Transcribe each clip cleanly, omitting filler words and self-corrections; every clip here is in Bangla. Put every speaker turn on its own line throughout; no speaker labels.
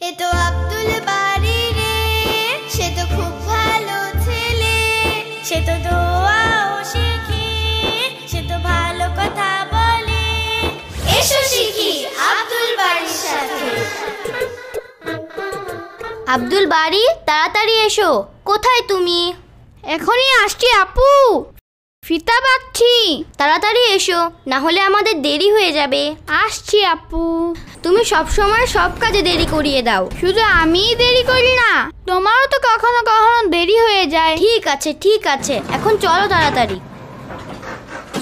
এ তো আব্দুল বারী রে, সে তো খুব ভালো ছেলে, সে তো দোয়াও শিখে, সে তো ভালো কথা বলে। এসো শিখি আব্দুল বারীর সাথে। আব্দুল বারী, তাড়াতাড়ি এসো। কোথায় তুমি?
এখনই আসছি আপু, ফিতা বাঁধছি।
তাড়াতাড়ি এসো, না হলে আমাদের দেরি হয়ে যাবে।
আসছি আপু।
তুমি সব সময় সব কাজে দেরি করিয়ে দাও।
শুধু আমিই দেরি করি না, তোমারও তো কখনো কখনো দেরি হয়ে যায়।
ঠিক আছে ঠিক আছে, এখন চলো তাড়াতাড়ি।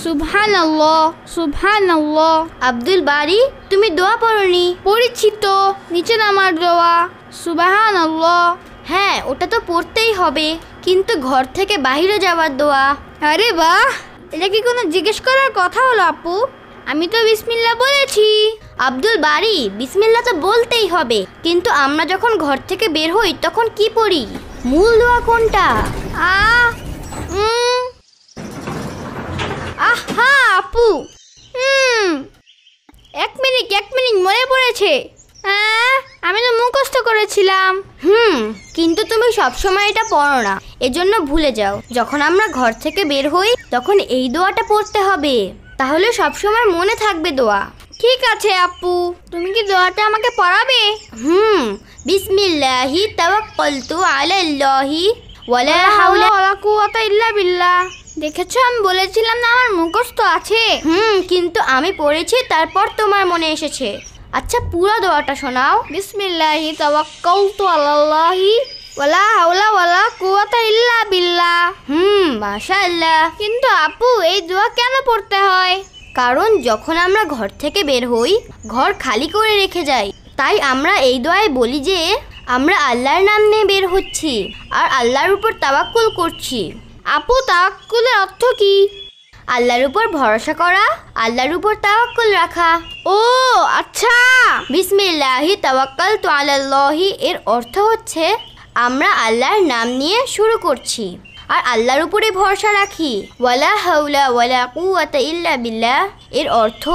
সুবহানাল্লাহ সুবহানাল্লাহ।
আব্দুল বারী, তুমি দোয়া পড়নি?
পড়েছি তো, নিচে নামার দোয়া সুবহানাল্লাহ।
হ্যাঁ, ওটা তো পড়তেই হবে, কিন্তু ঘর থেকে বাইরে যাওয়ার দোয়া।
আরে বাহ, এটা কি কোনো জিজ্ঞেস করার কথা হলো আপু? আমি তো বিসমিল্লাহ বলেছি।
আব্দুল বারী, বিসমিল্লাহ তো বলতেই হবে, কিন্তু আমরা যখন ঘর থেকে বের হই তখন কি পড়ি? মূল দোয়া কোনটা?
আহা আপু, এক মিনিট মনে পড়েছে। আমি তো মুখস্থ করেছিলাম।
কিন্তু তুমি সবসময় এটা পড়ো না, এজন্য ভুলে যাও। যখন আমরা ঘর থেকে বের হই তখন এই দোয়াটা পড়তে হবে, তাহলে সবসময় মনে থাকবে দোয়া।
ঠিক আছে আপু, তুমি কি দোয়াটা আমাকে পড়াবে?
বিসমিল্লাহি তাওয়াক্কালতু আলাল্লাহি ওয়ালা হাওলা
ওয়ালা কুওয়াতা ইল্লা বিল্লাহ। দেখেছো, আমি বলেছিলাম না আমার মুখস্থ আছে।
কিন্তু আমি পড়েছি, তারপর তোমার মনে এসেছে। আচ্ছা, পুরো দোয়াটা শোনাও।
বিসমিল্লাহি তাওয়াক্কালতু আলাল্লাহি ওয়ালা হাওলা ওয়ালা কুওয়াতা ইল্লা বিল্লাহ।
মাশাআল্লাহ।
কিন্তু আপু, এই দোয়া কেন পড়তে হয়?
কারণ যখন আমরা ঘর থেকে বের হই, ঘর খালি করে রেখে যাই, তাই আমরা এই দোয়ায় বলি যে আমরা আল্লাহর নাম নিয়ে বের হচ্ছি আর আল্লাহর উপর তাওয়াক্কুল করছি।
আপু, তাওয়াক্কুলের অর্থ কি?
আল্লাহর উপর ভরসা করা, আল্লাহর উপর তাওয়াক্কুল রাখা।
ও আচ্ছা।
বিসমিল্লাহি তাওয়াক্কালতু আলাল্লাহি এর অর্থ হচ্ছে আমরা আল্লাহর নাম নিয়ে শুরু করছি আর আল্লাহর উপরে ভরসা রাখি। ওয়ালা হাওলা ওয়ালা কুওয়াতা ইল্লা বিল্লাহ এর অর্থ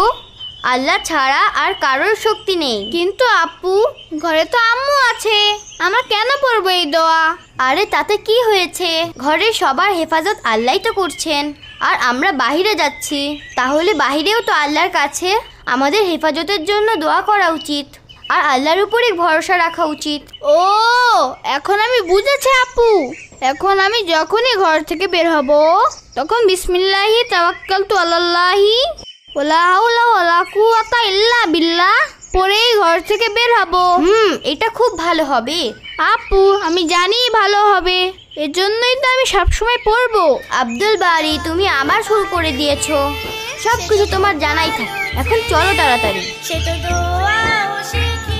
আল্লাহ ছাড়া আর কারোর শক্তি নেই।
কিন্তু আপু, ঘরে তো আম্মু আছে, আমরা কেন পড়বো এই দোয়া?
আরে তাতে কি হয়েছে? ঘরের সবার হেফাজত আল্লাহই তো করছেন, আর আমরা বাহিরে যাচ্ছি, তাহলে বাহিরেও তো আল্লাহর কাছে আমাদের হেফাজতের জন্য দোয়া করা উচিত আর আল্লাহর উপরে ভরসা রাখা উচিত।
ও, এখন আমি বুঝেছি আপু। এখন আমি যখনই ঘর থেকে বের হব তখন বিসমিল্লাহি তাওয়াক্কালতু আলাল্লাহি ওয়ালা হাওলা ওয়ালা কুওয়াতা ইল্লা বিল্লাহ পরেই ঘর থেকে বের হব।
এটা খুব ভালো হবে
আপু, আমি জানি ভালো হবে, এজন্যই তো আমি সবসময় পড়বো।
আব্দুল বারী, তুমি আবার শুরু করে দিয়েছো। সবকিছু তোমার জানাই থাকে, এখন চলো তাড়াতাড়ি। সে তো দোয়া ও শিখে